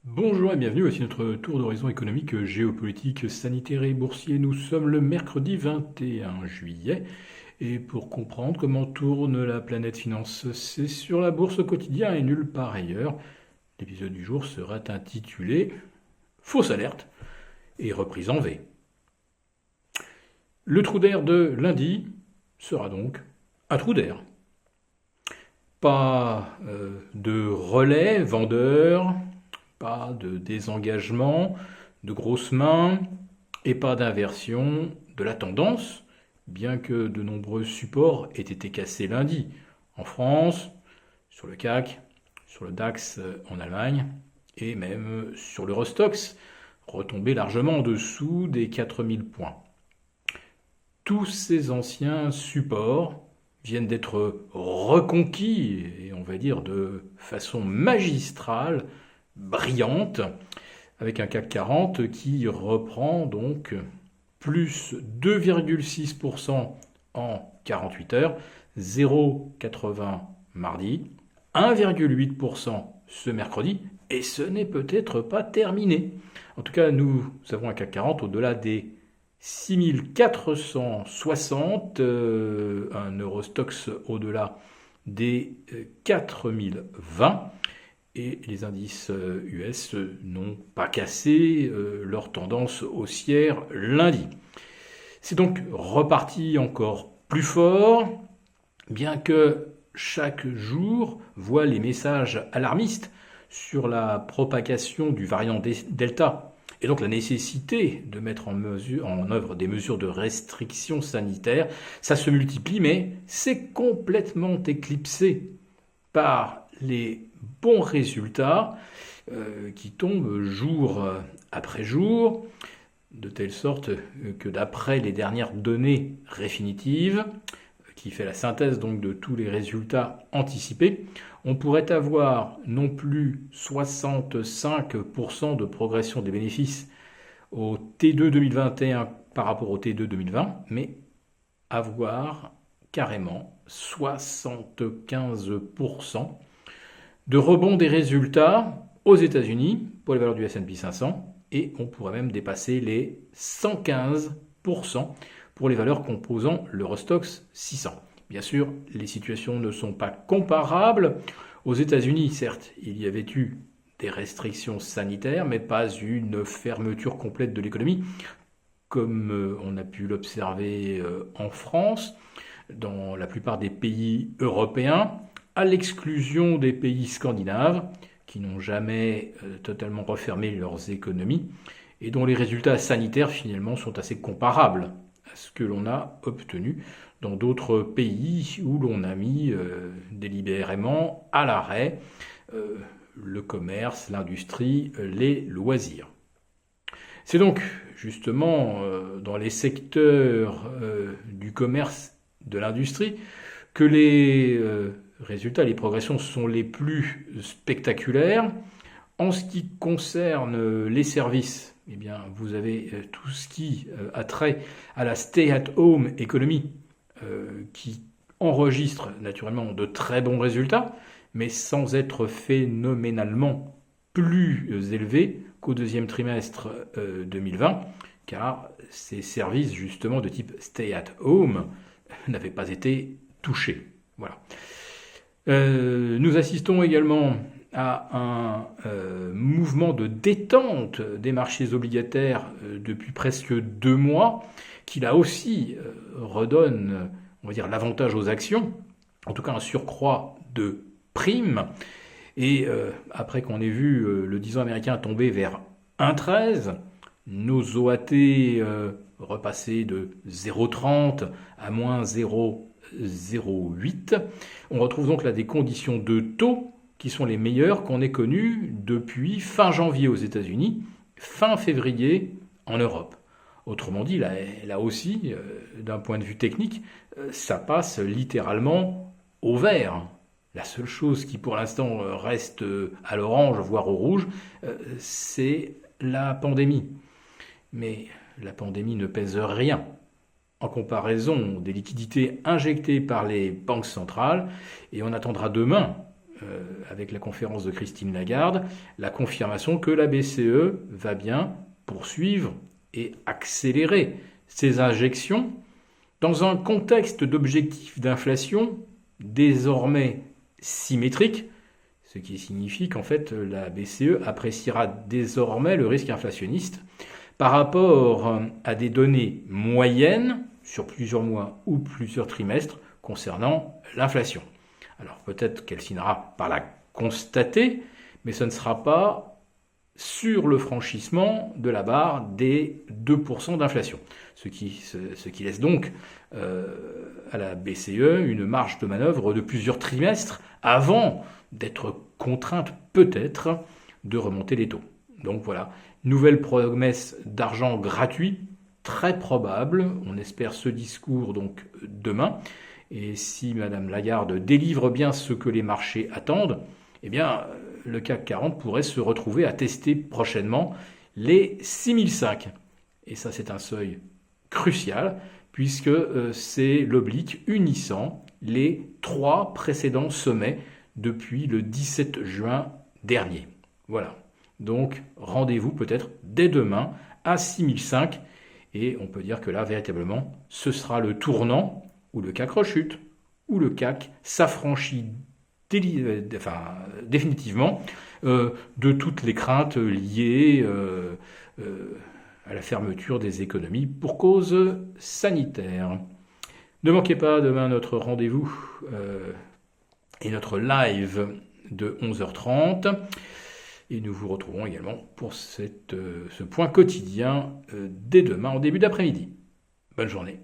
Bonjour et bienvenue, voici notre tour d'horizon économique, géopolitique, sanitaire et boursier. Nous sommes le mercredi 21 juillet et pour comprendre comment tourne la planète finance, c'est sur la bourse au quotidien et nulle part ailleurs. L'épisode du jour sera intitulé Fausse alerte et reprise en V. Le trou d'air de lundi sera donc un trou d'air. Pas de relais vendeurs, pas de désengagement, de grosses mains et pas d'inversion de la tendance, bien que de nombreux supports aient été cassés lundi en France, sur le CAC, sur le DAX en Allemagne et même sur l'Eurostoxx, retombé largement en dessous des 4000 points. Tous ces anciens supports viennent d'être reconquis, et on va dire de façon magistrale, brillante, avec un CAC 40 qui reprend donc plus 2,6% en 48 heures, 0,80 mardi, 1,8% ce mercredi, et ce n'est peut-être pas terminé. En tout cas, nous avons un CAC 40 au-delà des 6460, un Eurostoxx au-delà des 4020, et les indices US n'ont pas cassé leur tendance haussière lundi. C'est donc reparti encore plus fort, bien que chaque jour voit les messages alarmistes sur la propagation du variant Delta et donc la nécessité de mettre en œuvre des mesures de restriction sanitaire. Ça se multiplie, mais c'est complètement éclipsé par les bons résultats qui tombent jour après jour, de telle sorte que d'après les dernières données définitives, qui fait la synthèse donc de tous les résultats anticipés, on pourrait avoir non plus 65% de progression des bénéfices au T2 2021 par rapport au T2 2020, mais avoir carrément 75% de rebond des résultats aux États-Unis pour les valeurs du S&P 500, et on pourrait même dépasser les 115% pour les valeurs composant l'Eurostoxx 600. Bien sûr, les situations ne sont pas comparables. Aux États-Unis, certes, il y avait eu des restrictions sanitaires, mais pas une fermeture complète de l'économie, comme on a pu l'observer en France, dans la plupart des pays européens, à l'exclusion des pays scandinaves, qui n'ont jamais totalement refermé leurs économies, et dont les résultats sanitaires finalement sont assez comparables à ce que l'on a obtenu dans d'autres pays où l'on a mis délibérément à l'arrêt le commerce, l'industrie, les loisirs. C'est donc justement dans les secteurs du commerce, de l'industrie, que les résultats, les progressions sont les plus spectaculaires. En ce qui concerne les services, eh bien, vous avez tout ce qui a trait à la stay-at-home économie qui enregistre naturellement de très bons résultats, mais sans être phénoménalement plus élevé qu'au deuxième trimestre 2020, car ces services justement de type stay-at-home n'avaient pas été touchés. Voilà. Nous assistons également à un mouvement de détente des marchés obligataires depuis presque 2 mois, qui là aussi redonne, on va dire, l'avantage aux actions, en tout cas un surcroît de primes. Et après qu'on ait vu le 10 ans américain tomber vers 1,13, nos OAT repasser de 0,30 à moins 0,08, on retrouve donc là des conditions de taux qui sont les meilleures qu'on ait connues depuis fin janvier aux États-Unis, fin février en Europe. Autrement dit, là aussi, d'un point de vue technique, ça passe littéralement au vert. La seule chose qui pour l'instant reste à l'orange, voire au rouge, c'est la pandémie. Mais la pandémie ne pèse rien en comparaison des liquidités injectées par les banques centrales, et on attendra demain avec la conférence de Christine Lagarde, la confirmation que la BCE va bien poursuivre et accélérer ses injections dans un contexte d'objectifs d'inflation désormais symétriques, ce qui signifie qu'en fait la BCE appréciera désormais le risque inflationniste par rapport à des données moyennes sur plusieurs mois ou plusieurs trimestres concernant l'inflation. Alors peut-être qu'elle finira par la constater, mais ce ne sera pas sur le franchissement de la barre des 2% d'inflation, ce qui laisse donc à la BCE une marge de manœuvre de plusieurs trimestres avant d'être contrainte peut-être de remonter les taux. Donc voilà, nouvelle promesse d'argent gratuit, très probable, on espère ce discours donc demain, et si Madame Lagarde délivre bien ce que les marchés attendent, eh bien le CAC 40 pourrait se retrouver à tester prochainement les 6005. Et ça c'est un seuil crucial, puisque c'est l'oblique unissant les 3 précédents sommets depuis le 17 juin dernier. Voilà. Donc rendez-vous peut-être dès demain à 6005 et on peut dire que là véritablement ce sera le tournant où le CAC rechute, où le CAC s'affranchit définitivement de toutes les craintes liées à la fermeture des économies pour cause sanitaire. Ne manquez pas demain notre rendez-vous et notre live de 11h30. Et nous vous retrouverons également pour ce point quotidien dès demain en début d'après-midi. Bonne journée.